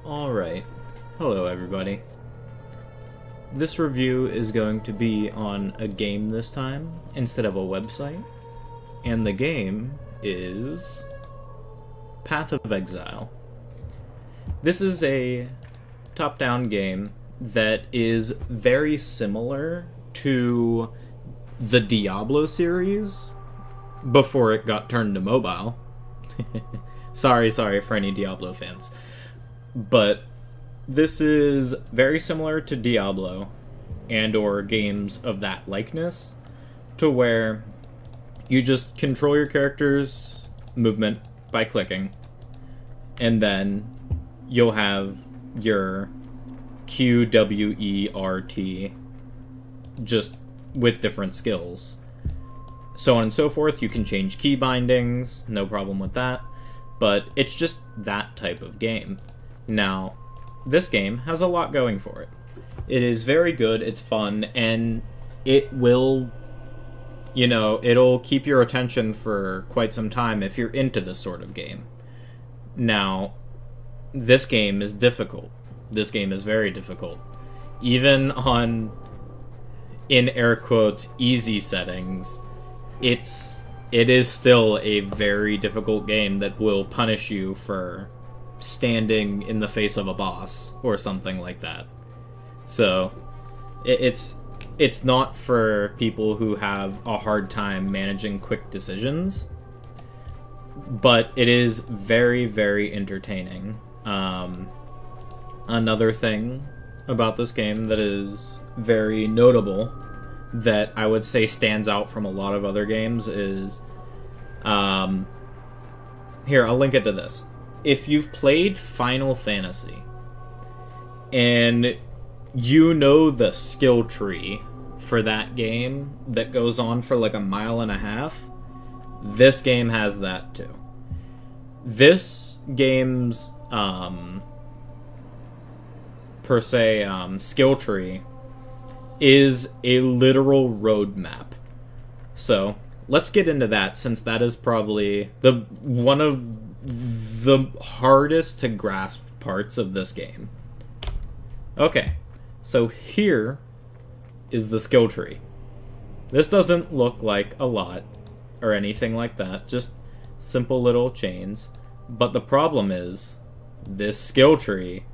Alright, hello everybody. This review is going to be on a game this time, instead of a website, and the game is Path of Exile. This is a top-down game that is very similar to the Diablo series before it got turned to mobile. sorry for any Diablo fans. But this is very similar to Diablo and or games of that likeness, to where you just control your character's movement by clicking, and then you'll have your Q, W, E, R, T, just with different skills. So on and so forth. You can change key bindings, no problem with that, but it's just that type of game. Now, this game has a lot going for it. It is very good, it's fun, and it will, it'll keep your attention for quite some time if you're into this sort of game. Now, this game is difficult. This game is very difficult. Even on, in air quotes, easy settings, it is still a very difficult game that will punish you for standing in the face of a boss or something like that. So it's not for people who have a hard time managing quick decisions, but it is very, very entertaining. Another thing about this game that is very notable, that I would say stands out from a lot of other games, is here, I'll link it to this. If you've played Final Fantasy and you know the skill tree for that game that goes on for like a mile and a half, this game has that too. This game's per se skill tree is a literal roadmap. So let's get into that, since that is probably one of the hardest to grasp parts of this game. Okay, so here is the skill tree. This doesn't look like a lot or anything like that, just simple little chains. But the problem is, this skill tree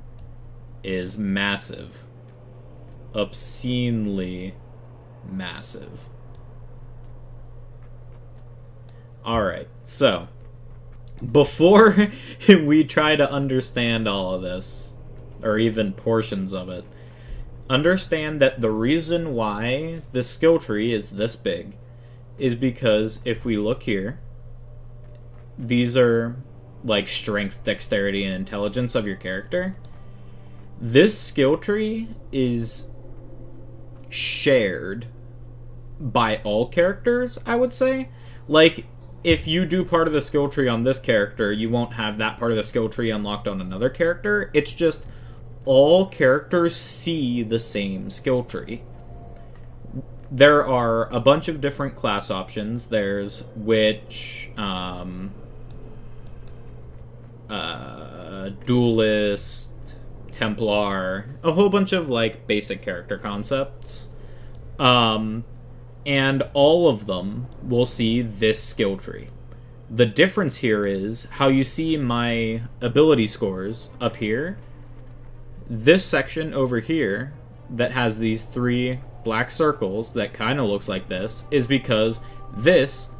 is massive. Obscenely massive. Alright, so before we try to understand all of this, or even portions of it, understand that the reason why the skill tree is this big is because if we look here, these are like strength, dexterity, and intelligence of your character. This skill tree is shared by all characters, I would say. Like, if you do part of the skill tree on this character, you won't have that part of the skill tree unlocked on another character. It's just all characters see the same skill tree. There are a bunch of different class options. There's Witch, Duelist, Templar, a whole bunch of like basic character concepts. And all of them will see this skill tree. The difference here is how you see my ability scores up here. This section over here that has these 3 black circles that kind of looks like this is because this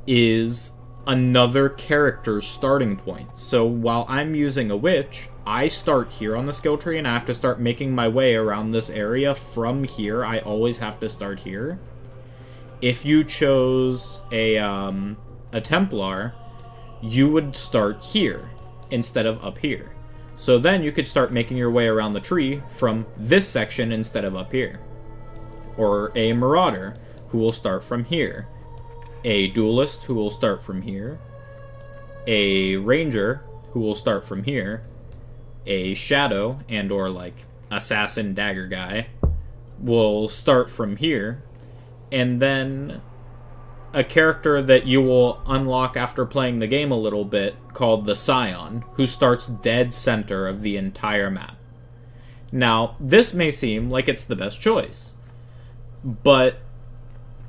is another character's starting point. So while I'm using a witch, I start here on the skill tree and I have to start making my way around this area from here. I always have to start here. If you chose a Templar, you would start here instead of up here. So then you could start making your way around the tree from this section instead of up here. Or a Marauder, who will start from here. A Duelist, who will start from here. A Ranger, who will start from here. A Shadow, and or like Assassin Dagger guy, will start from here. And then a character that you will unlock after playing the game a little bit called the Scion, who starts dead center of the entire map. Now, this may seem like it's the best choice, but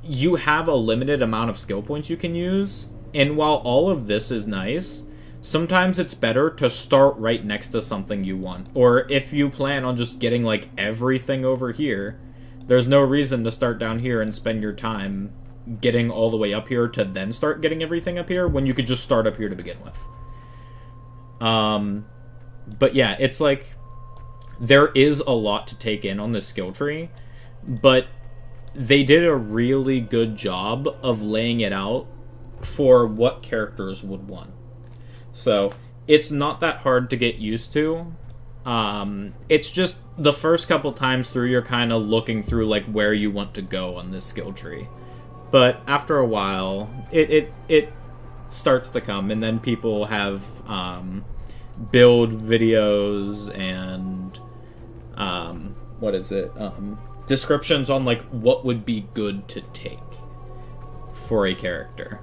you have a limited amount of skill points you can use, and while all of this is nice, sometimes it's better to start right next to something you want. Or if you plan on just getting, like, everything over here, there's no reason to start down here and spend your time getting all the way up here to then start getting everything up here when you could just start up here to begin with. But yeah, it's like there is a lot to take in on this skill tree, but they did a really good job of laying it out for what characters would want. So it's not that hard to get used to. It's just the first couple times through you're kind of looking through like where you want to go on this skill tree. But after a while, it starts to come, and then people have build videos and descriptions on like what would be good to take for a character.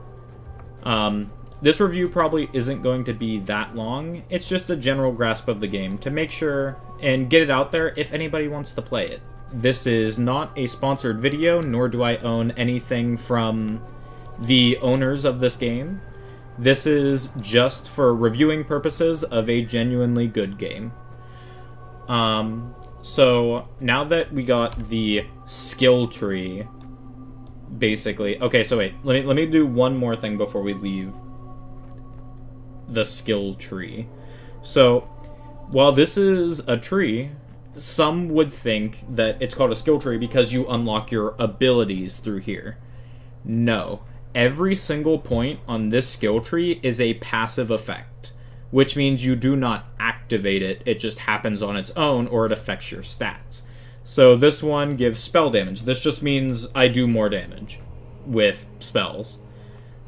This review probably isn't going to be that long. It's just a general grasp of the game to make sure and get it out there if anybody wants to play it. This is not a sponsored video, nor do I own anything from the owners of this game. This is just for reviewing purposes of a genuinely good game. So now that we got the skill tree, basically... Okay, so wait, let me do one more thing before we leave the skill tree. So, while this is a tree, some would think that it's called a skill tree because you unlock your abilities through here. No. Every single point on this skill tree is a passive effect, which means you do not activate it, it just happens on its own, or it affects your stats. So this one gives spell damage. This just means I do more damage with spells.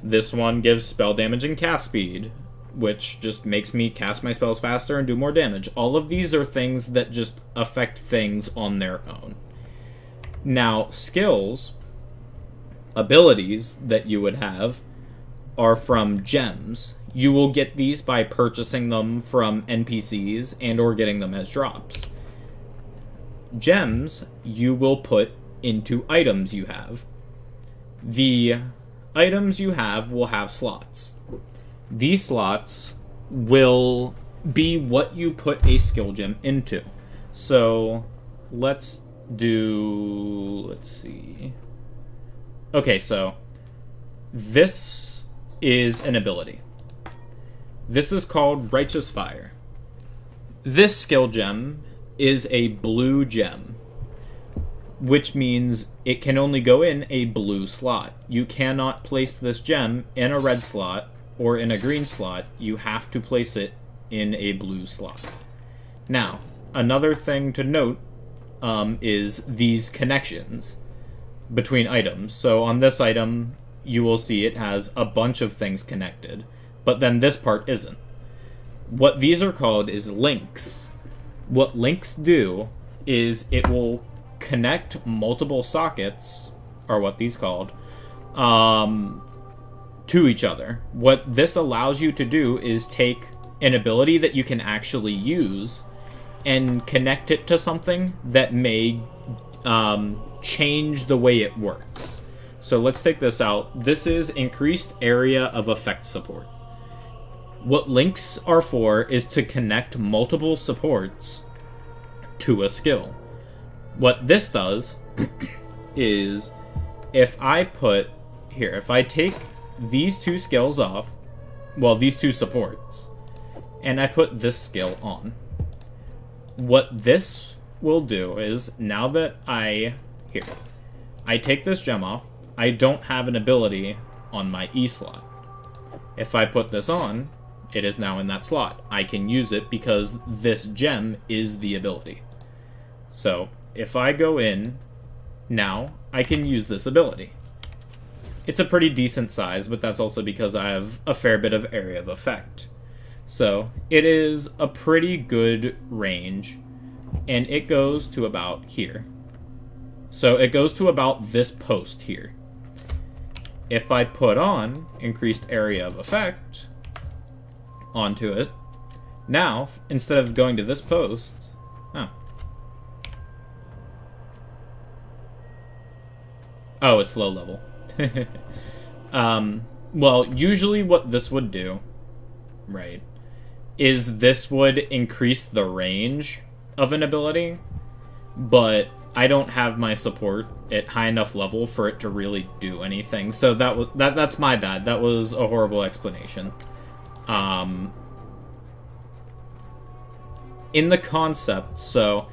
This one gives spell damage and cast speed, which just makes me cast my spells faster and do more damage. All of these are things that just affect things on their own. Now, skills, abilities that you would have, are from gems. You will get these by purchasing them from NPCs and or getting them as drops. Gems you will put into items you have. The items you have will have slots. These slots will be what you put a skill gem into. So let's see. Okay, so this is an ability. This is called Righteous Fire. This skill gem is a blue gem, which means it can only go in a blue slot. You cannot place this gem in a red slot or in a green slot. You have to place it in a blue slot. Now, another thing to note is these connections between items. So on this item, you will see it has a bunch of things connected, but then this part isn't. What these are called is links. What links do is it will connect multiple sockets, or what these called, to each other. What this allows you to do is take an ability that you can actually use and connect it to something that may change the way it works. So let's take this out. This is increased area of effect support. What links are for is to connect multiple supports to a skill. What this does is if I take these two skills off, well, these two supports, and I put this skill on, what this will do is now that I take this gem off, I don't have an ability on my E slot. If I put this on, it is now in that slot. I can use it because this gem is the ability. So if I go in now, I can use this ability. It's a pretty decent size, but that's also because I have a fair bit of area of effect. So it is a pretty good range, and it goes to about here. So it goes to about this post here. if I put on increased area of effect onto it, now, instead of going to this post... Oh, it's low level. Well, usually what this would do, right, is this would increase the range of an ability, but I don't have my support at high enough level for it to really do anything. So that's my bad. That was a horrible explanation. In the concept, so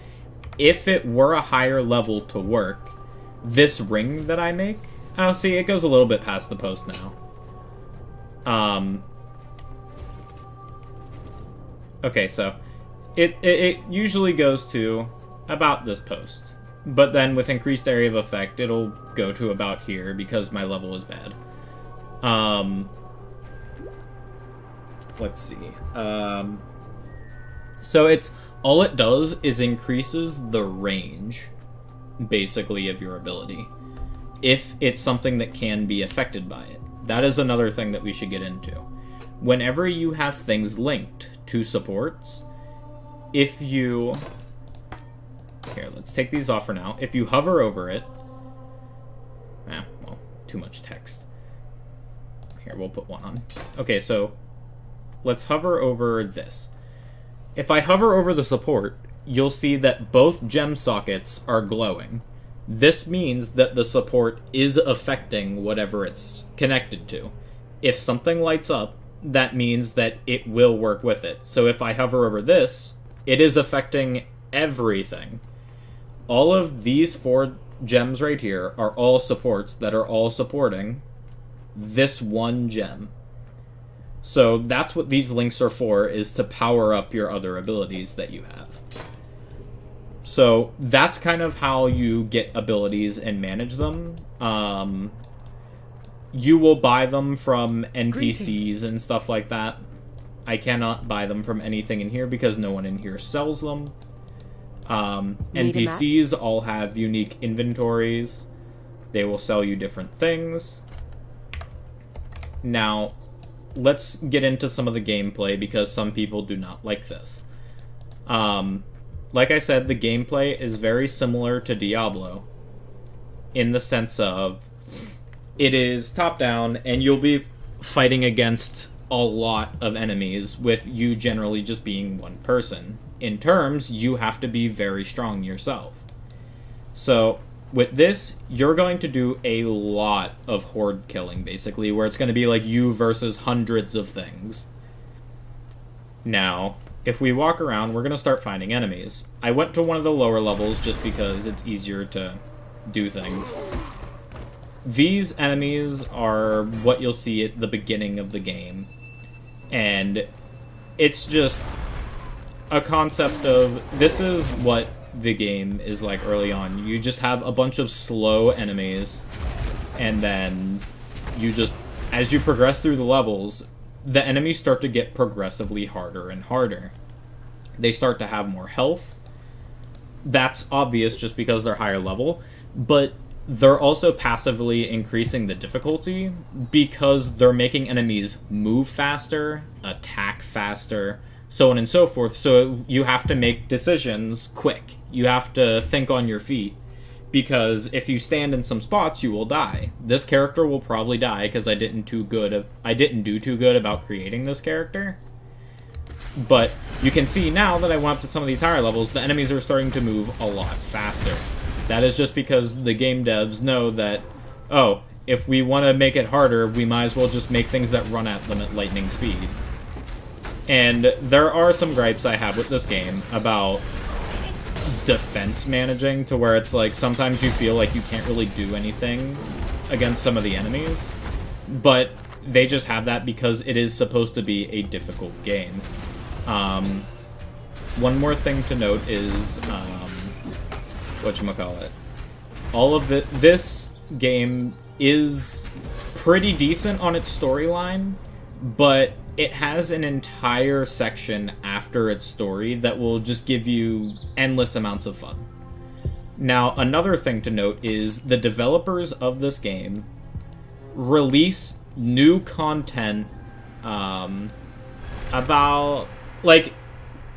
if it were a higher level to work, this ring that I make... Oh, see, it goes a little bit past the post now. Okay, so it usually goes to about this post. But then with increased area of effect, it'll go to about here because my level is bad. Let's see. So it's... All it does is increases the range, basically, of your ability, if it's something that can be affected by it. That is another thing that we should get into. Whenever you have things linked to supports, if you... Here, let's take these off for now. If you hover over it... well, too much text. Here, we'll put one on. Okay, so let's hover over this. If I hover over the support, you'll see that both gem sockets are glowing. This means that the support is affecting whatever it's connected to. If something lights up, that means that it will work with it. So if I hover over this, it is affecting everything. All of these 4 gems right here are all supports that are all supporting this one gem. So that's what these links are for, is to power up your other abilities that you have. So that's kind of how you get abilities and manage them. You will buy them from NPCs and stuff like that. I cannot buy them from anything in here because no one in here sells them. NPCs all have unique inventories. They will sell you different things. Now, let's get into some of the gameplay because some people do not like this. Like I said, the gameplay is very similar to Diablo in the sense of it is top-down and you'll be fighting against a lot of enemies with you generally just being one person. In terms, you have to be very strong yourself. So with this, you're going to do a lot of horde killing, basically, where it's going to be like you versus hundreds of things. Now, if we walk around, we're going to start finding enemies. I went to one of the lower levels just because it's easier to do things. These enemies are what you'll see at the beginning of the game. And it's just a concept of, this is what the game is like early on. You just have a bunch of slow enemies, and then you just, as you progress through the levels, the enemies start to get progressively harder and harder. They start to have more health. That's obvious just because they're higher level, but they're also passively increasing the difficulty because they're making enemies move faster, attack faster, so on and so forth. So you have to make decisions quick. You have to think on your feet, because if you stand in some spots, you will die. This character will probably die because I didn't do too good about creating this character. But you can see now that I went up to some of these higher levels, the enemies are starting to move a lot faster. That is just because the game devs know that, oh, if we want to make it harder, we might as well just make things that run at them at lightning speed. And there are some gripes I have with this game about defense managing, to where it's like sometimes you feel like you can't really do anything against some of the enemies, but they just have that because it is supposed to be a difficult game. One more thing to note is whatchamacallit. All of this game is pretty decent on its storyline, but it has an entire section after its story that will just give you endless amounts of fun. Now, another thing to note is the developers of this game release new content about, like,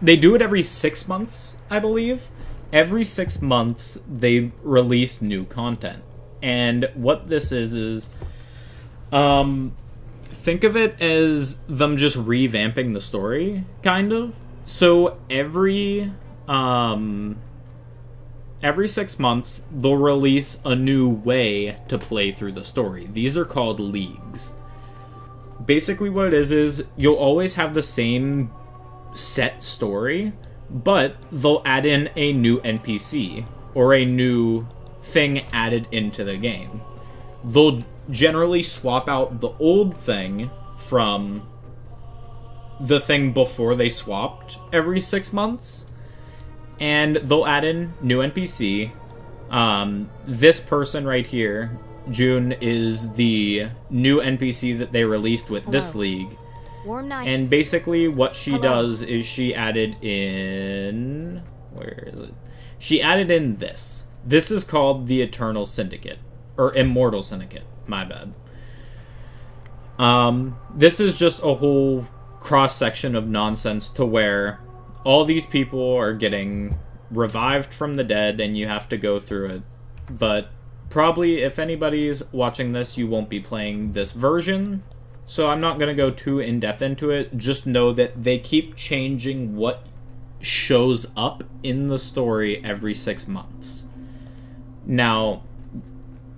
they do it every 6 months, I believe. Every 6 months, they release new content. And what this is, think of it as them just revamping the story, kind of. So every 6 months, they'll release a new way to play through the story. These are called leagues. Basically what it is you'll always have the same set story, but they'll add in a new NPC or a new thing added into the game. They'll generally swap out the old thing from the thing before they swapped every 6 months, and they'll add in new NPC. This person right here, June, is the new NPC that they released with this league. Warm nights. And basically what she does is she added in... Where is it? She added in this. This is called the Eternal Syndicate. Or Immortal Syndicate. My bad. This is just a whole cross-section of nonsense to where all these people are getting revived from the dead and you have to go through it. But probably, if anybody's watching this, you won't be playing this version. So I'm not going to go too in-depth into it. Just know that they keep changing what shows up in the story every 6 months. Now,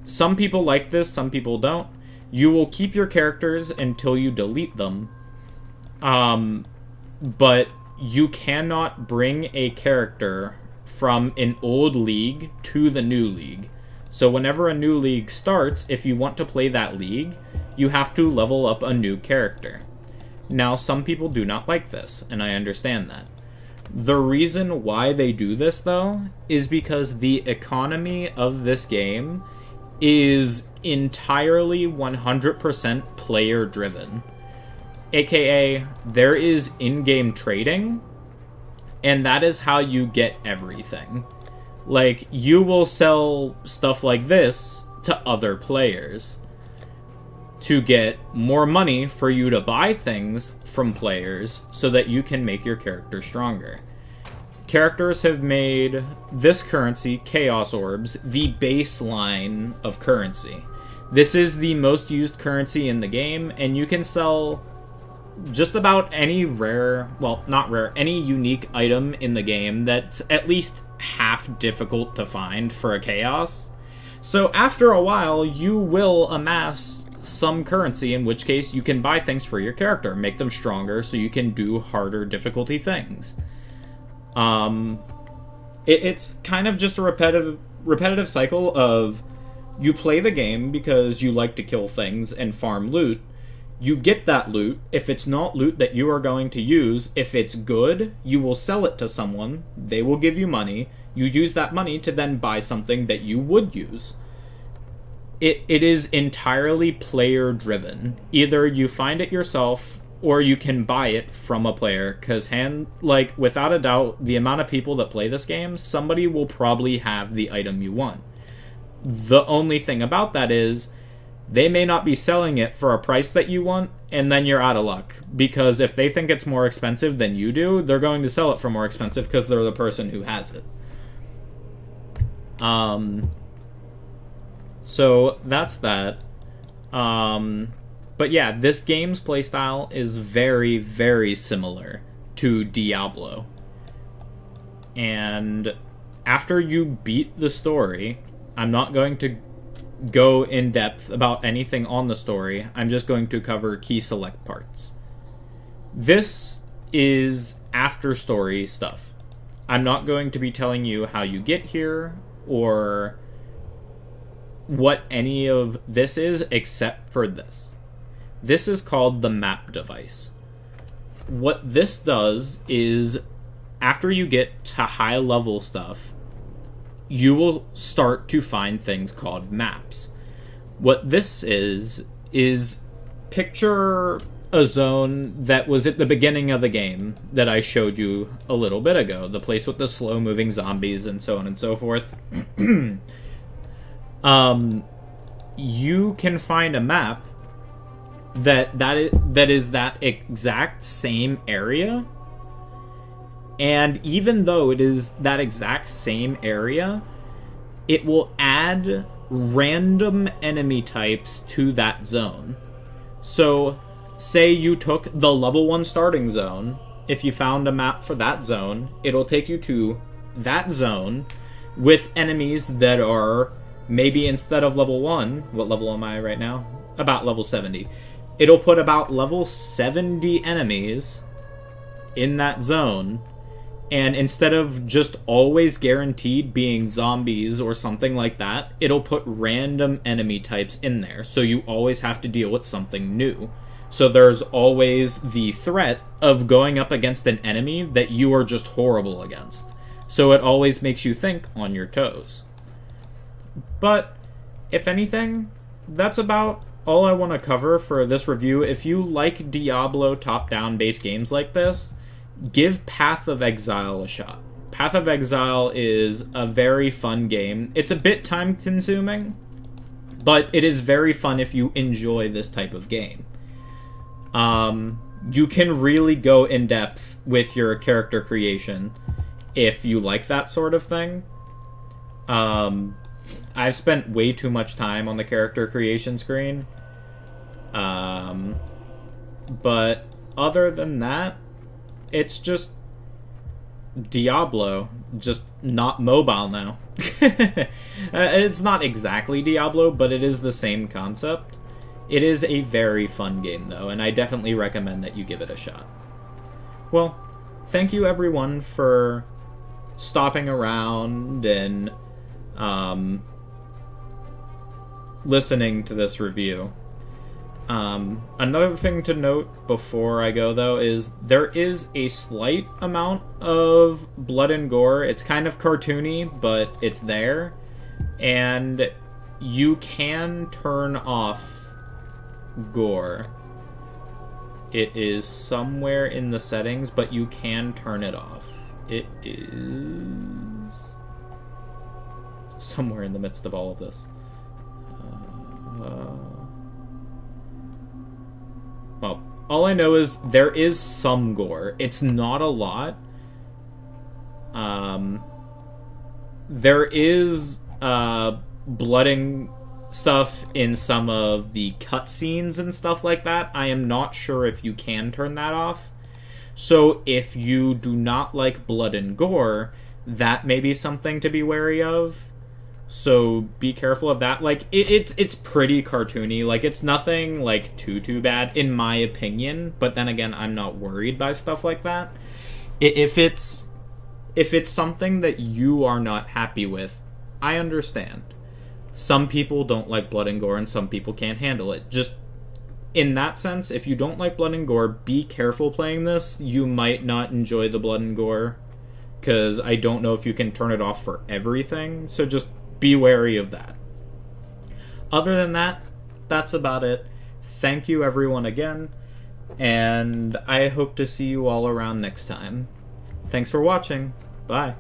some people like this, some people don't. You will keep your characters until you delete them. But you cannot bring a character from an old league to the new league. So whenever a new league starts, if you want to play that league, you have to level up a new character. Now, some people do not like this, and I understand that. The reason why they do this, though, is because the economy of this game is entirely 100% player-driven. AKA, there is in-game trading, and that is how you get everything. Like, you will sell stuff like this to other players to get more money for you to buy things from players so that you can make your character stronger. Characters have made this currency, Chaos Orbs, the baseline of currency. This is the most used currency in the game, and you can sell just about any rare, well, not rare, any unique item in the game that's at least half difficult to find for a Chaos. So after a while, you will amass some currency, in which case you can buy things for your character, make them stronger so you can do harder difficulty things. It's kind of just a repetitive cycle of you play the game because you like to kill things and farm loot. You get that loot. If it's not loot that you are going to use, if it's good, you will sell it to someone. They will give you money. You use that money to then buy something that you would use. It is entirely player driven. Either you find it yourself or you can buy it from a player, because without a doubt, the amount of people that play this game, somebody will probably have the item you want. The only thing about that is they may not be selling it for a price that you want, and then you're out of luck, because if they think it's more expensive than you do, they're going to sell it for more expensive because they're the person who has it. So that's that. But yeah, this game's playstyle is very, very similar to Diablo. And after you beat the story, I'm not going to go in depth about anything on the story. I'm just going to cover key select parts. This is after story stuff. I'm not going to be telling you how you get here or what any of this is except for this. This is called the map device. What this does is, after you get to high level stuff, you will start to find things called maps. What this is picture a zone that was at the beginning of the game that I showed you a little bit ago, the place with the slow moving zombies and so on and so forth. you can find a map that is that exact same area, and even though it is that exact same area, it will add random enemy types to that zone. So, say you took the level 1 starting zone. If you found a map for that zone, it'll take you to that zone with enemies that are maybe, instead of level 1, what level am I right now? About level 70. It'll put about level 70 enemies in that zone, and instead of just always guaranteed being zombies or something like that, it'll put random enemy types in there, so you always have to deal with something new. So there's always the threat of going up against an enemy that you are just horrible against. So it always makes you think on your toes. But, if anything, that's about all I want to cover for this review. If you like Diablo top-down based games like this, give Path of Exile a shot. Path of Exile is a very fun game. It's a bit time-consuming, but it is very fun if you enjoy this type of game. You can really go in depth with your character creation if you like that sort of thing. I've spent way too much time on the character creation screen. But other than that, it's just Diablo, just not mobile now. It's not exactly Diablo, but it is the same concept. It is a very fun game, though, and I definitely recommend that you give it a shot. Well, thank you everyone for stopping around and listening to this review. Another thing to note before I go, though, is there is a slight amount of blood and gore. It's kind of cartoony, but it's there. And you can turn off gore. It is somewhere in the settings, but you can turn it off. It is somewhere in the midst of all of this. Well, all I know is there is some gore. It's not a lot. There is blooding stuff in some of the cutscenes and stuff like that. I am not sure if you can turn that off. So if you do not like blood and gore, that may be something to be wary of. So be careful of that. Like, it's pretty cartoony. Like, it's nothing, like, too bad, in my opinion. But then again, I'm not worried by stuff like that. If it's something that you are not happy with, I understand. Some people don't like blood and gore, and some people can't handle it. Just, in that sense, if you don't like blood and gore, be careful playing this. You might not enjoy the blood and gore, because I don't know if you can turn it off for everything. So just be wary of that. Other than that, that's about it. Thank you everyone again, and I hope to see you all around next time. Thanks for watching. Bye.